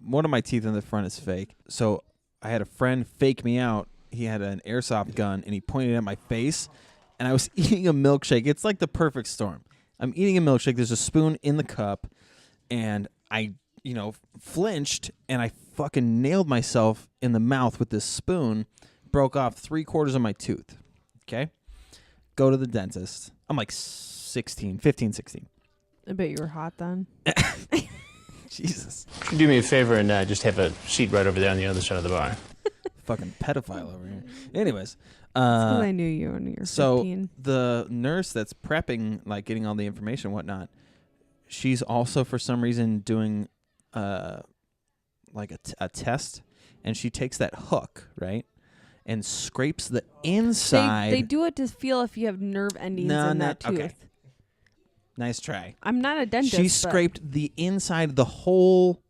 one of my teeth in the front is fake. So I had a friend fake me out. He had an airsoft gun, and he pointed it at my face, and I was eating a milkshake. It's like the perfect storm. I'm eating a milkshake. There's a spoon in the cup, and I, flinched, and I fucking nailed myself in the mouth with this spoon, broke off 3/4 of my tooth. Okay? Go to the dentist. I'm like 15, 16. I bet you were hot then. Jesus. Do me a favor and just have a seat right over there on the other side of the bar. Fucking pedophile over here. Anyways. Because I knew you when you were 15. The nurse that's prepping, like getting all the information and whatnot, she's also for some reason doing like a test, and she takes that hook, right, and scrapes the inside. They do it to feel if you have nerve endings in that tooth. Okay. Nice try. I'm not a dentist. She scraped the inside, the whole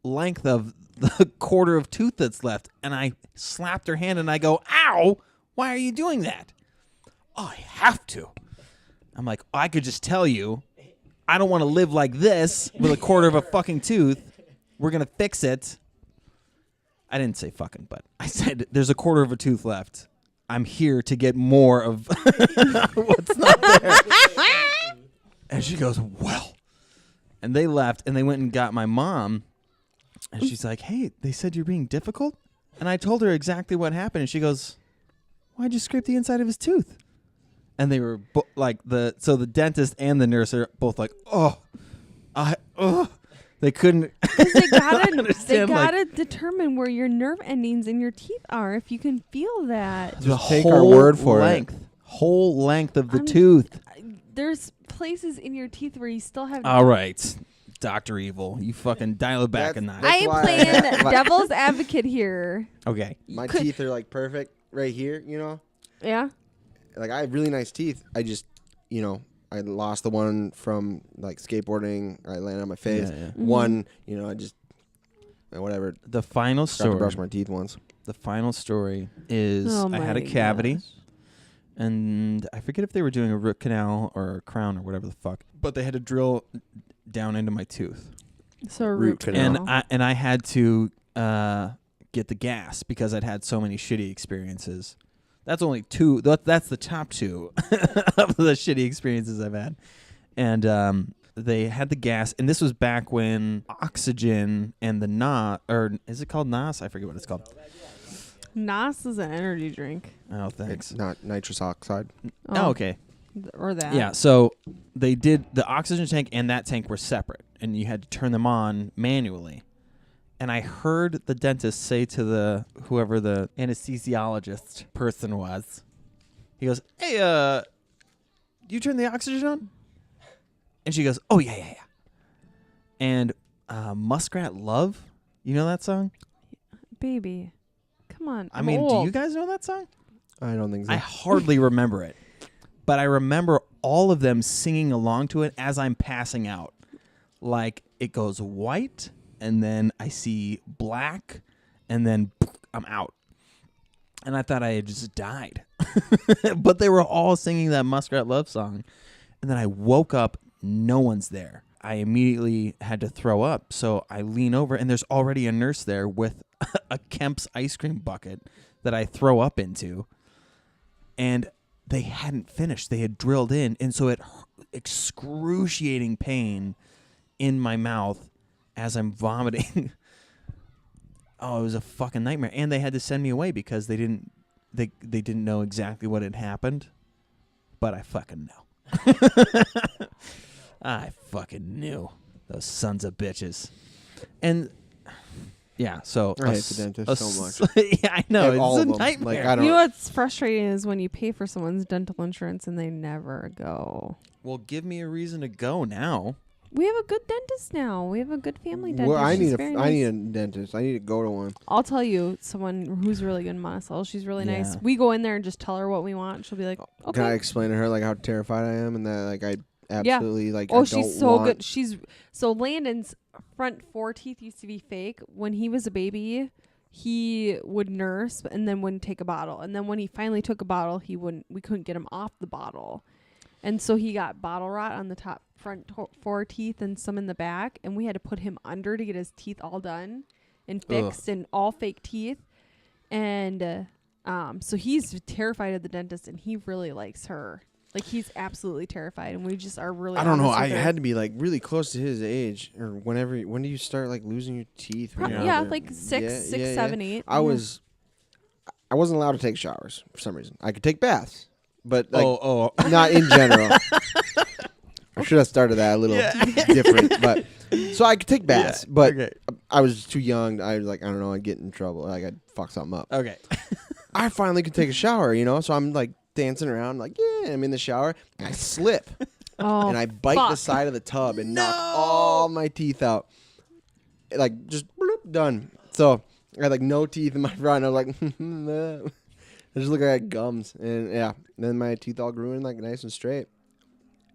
length of the quarter of tooth that's left, and I slapped her hand and I go, "Ow! Why are you doing that?" "Oh, I have to." I'm like, "I could just tell you, I don't want to live like this with a quarter of a fucking tooth. We're going to fix it." I didn't say fucking, but I said, "There's a quarter of a tooth left. I'm here to get more of what's not there." And she goes, "Well." And they left, and they went and got my mom. And she's like, "Hey, they said you're being difficult?" And I told her exactly what happened. And she goes, "Why'd you scrape the inside of his tooth?" And they were so the dentist and the nurse are both like, they couldn't. They gotta determine where your nerve endings in your teeth are. If you can feel that, just take our word for it. Whole length of the tooth. There's places in your teeth where you still have. All right, Dr. Evil, you fucking dial it back a notch. I am playing devil's advocate here. Okay, my teeth are like perfect right here. Yeah. Like I have really nice teeth. I just, I lost the one from like skateboarding. I landed on my face. Yeah. One, I just whatever. The final story. To brush my teeth once. The final story is I had a cavity, and I forget if they were doing a root canal or a crown or whatever the fuck, but they had to drill down into my tooth. So a root canal. And I had to get the gas because I'd had so many shitty experiences. That's only two. That's the top two of the shitty experiences I've had. And they had the gas, and this was back when Oxygen and the NOS, or is it called NOS? I forget what it's called. NOS is an energy drink. Oh, thanks. It's not nitrous oxide. Oh, okay. Or that. Yeah, so they did the oxygen tank and that tank were separate, and you had to turn them on manually. And I heard the dentist say to whoever the anesthesiologist person was, he goes, "Hey, you turn the oxygen on?" And she goes, "Oh, yeah. And Muskrat Love, you know that song? Baby, come on. I mean, old. do you guys know that song? I don't think so. I hardly remember it. But I remember all of them singing along to it as I'm passing out. Like, it goes white, and then I see black, and then I'm out. And I thought I had just died. But they were all singing that Muskrat Love song. And then I woke up, no one's there. I immediately had to throw up, so I lean over, and there's already a nurse there with a Kemp's ice cream bucket that I throw up into. And they hadn't finished. They had drilled in, and so it excruciating pain in my mouth as I'm vomiting. Oh, it was a fucking nightmare. And they had to send me away because they didn't know exactly what had happened. But I fucking know. I fucking knew. Those sons of bitches. And yeah, so I hate the dentist so much. Yeah, I know. Like all it's of a them. nightmare. Like, I don't. You know what's frustrating is when you pay for someone's dental insurance and they never go. Well, give me a reason to go now. We have a good dentist now. We have a good family dentist. Well, I She's need very a nice. dentist. I need to go to one. I'll tell you someone who's really good in Monticello. She's really nice. Yeah. We go in there and just tell her what we want. She'll be like, okay. Can I explain to her like how terrified I am and that like I absolutely like. Oh, I she's don't so want good. So Landon's front 4 teeth used to be fake. When he was a baby, he would nurse and then wouldn't take a bottle. And then when he finally took a bottle, we couldn't get him off the bottle. And so he got bottle rot on the top front 4 teeth and some in the back, and we had to put him under to get his teeth all done. and fixed and all fake teeth. And so he's terrified of the dentist, and he really likes her. Like, he's absolutely terrified, and we just are really. I don't know. honest I with her. had to be like really close to his age, or whenever. When do you start like losing your teeth? when you're Yeah, older? like 6, 7, 8. I wasn't allowed to take showers for some reason. I could take baths, but like not in general. I should have started that a little different, but so I could take baths, but I was too young. I was like, I don't know, I'd get in trouble. Like I'd fuck something up. Okay. I finally could take a shower, so I'm like dancing around, like, yeah, I'm in the shower. I slip Oh, and I bite the fuck. side of the tub and knock all my teeth out. Like just bloop, done. So I had like no teeth in my front. I was like, I just look like gums, and yeah. Then my teeth all grew in like nice and straight,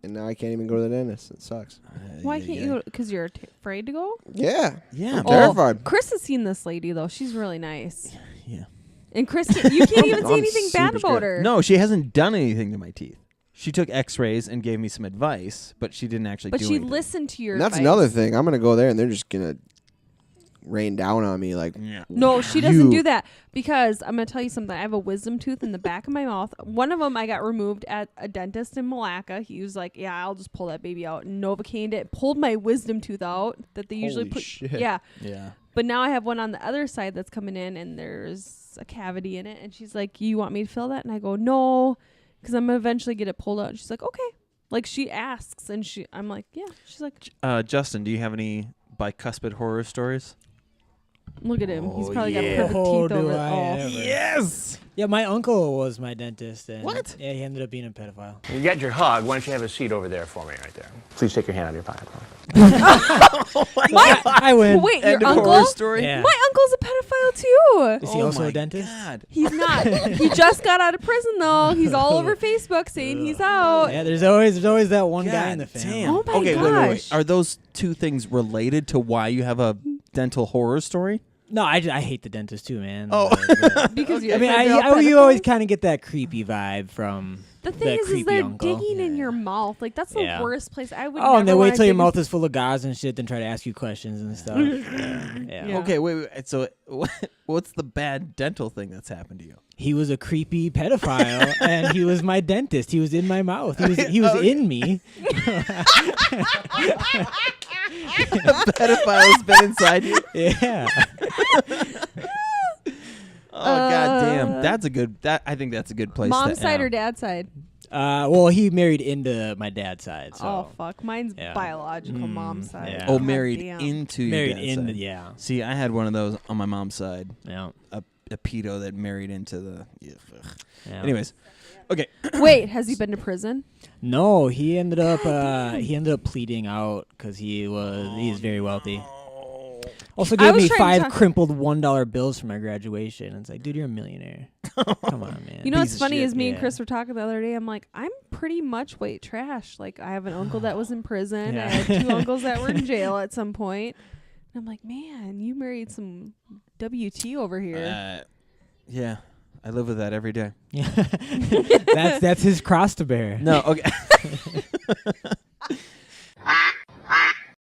and now I can't even go to the dentist. It sucks. Why can't you go? Because you're afraid to go? Yeah, Yeah. I'm terrified. Chris has seen this lady, though. She's really nice. Yeah. And Chris, you can't even say I'm anything bad super about scared. her. No, she hasn't done anything to my teeth. She took X-rays and gave me some advice, but she didn't actually. But do she anything. listened to your And that's advice. another thing. I'm gonna go there, and they're just gonna rain down on me like. Yeah. No, she doesn't You- do that, because I'm going to tell you something. I have a wisdom tooth in the back of my mouth. One of them I got removed at a dentist in Malacca. He was like, yeah, I'll just pull that baby out. And Novocained it, pulled my wisdom tooth out that they usually Holy put. shit. Yeah. Yeah. But now I have one on the other side that's coming in, and there's a cavity in it. And she's like, you want me to fill that? And I go, no, because I'm going to eventually get it pulled out. And she's like, okay. Like, she asks, and I'm like, yeah. She's like, Justin, do you have any bicuspid horror stories? look at him. He's Oh, probably yeah. got perfect Oh, teeth do over. I Oh. ever. Yes. Yeah, my uncle was my dentist. And What? Yeah, he ended up being a pedophile. You got your hug. Why don't you have a seat over there for me right there? Please take your hand out of your pocket. I win. Wait, End your of horror uncle? story. Yeah. My uncle's a pedophile too. Is he also my a dentist? God. He's not. He just got out of prison though. He's all over Facebook saying he's out. Yeah, there's always that one guy in God the family. damn. Oh my okay, wait. gosh. Are those two things related to why you have a dental horror story? No, I hate the dentist too, man. Oh. But- Because I mean, you always kind of get that creepy vibe from The thing is creepy they're uncle. digging in your mouth. Like, that's the Yeah. worst place. I would. Oh, and they never wait wanna till your dig mouth is full of gauze and shit, then try to ask you questions and stuff. Yeah. Yeah. Okay, wait. So, what's the bad dental thing that's happened to you? He was a creepy pedophile, and he was my dentist. He was in my mouth. He was in me. A pedophile has been inside you. Yeah. Oh god damn, that's a good. I think that's a good place. Mom's to, side or dad's side? Well, he married into my dad's side. So Oh fuck, mine's Yeah. biological mom's side. yeah. Oh, God married damn. into your married dad's into side. yeah. See, I had one of those on my mom's side. Yeah. A pedo that married into the. Ugh. Yeah. Anyways, okay. Wait, has he been to prison? No, he ended up pleading out because he's very wealthy. Also I gave was me trying to 5 talk- crumpled $1 bills for my graduation. It's like, dude, you're a millionaire. Come on, man. You know Piece what's of funny shit. is me and Yeah. Chris were talking the other day. I'm like, I'm pretty much white trash. Like, I have an uncle that was in prison. Yeah. I had 2 uncles that were in jail at some point. And I'm like, man, you married some WT over here. Yeah, I live with that every day. Yeah. that's his cross to bear. No, okay.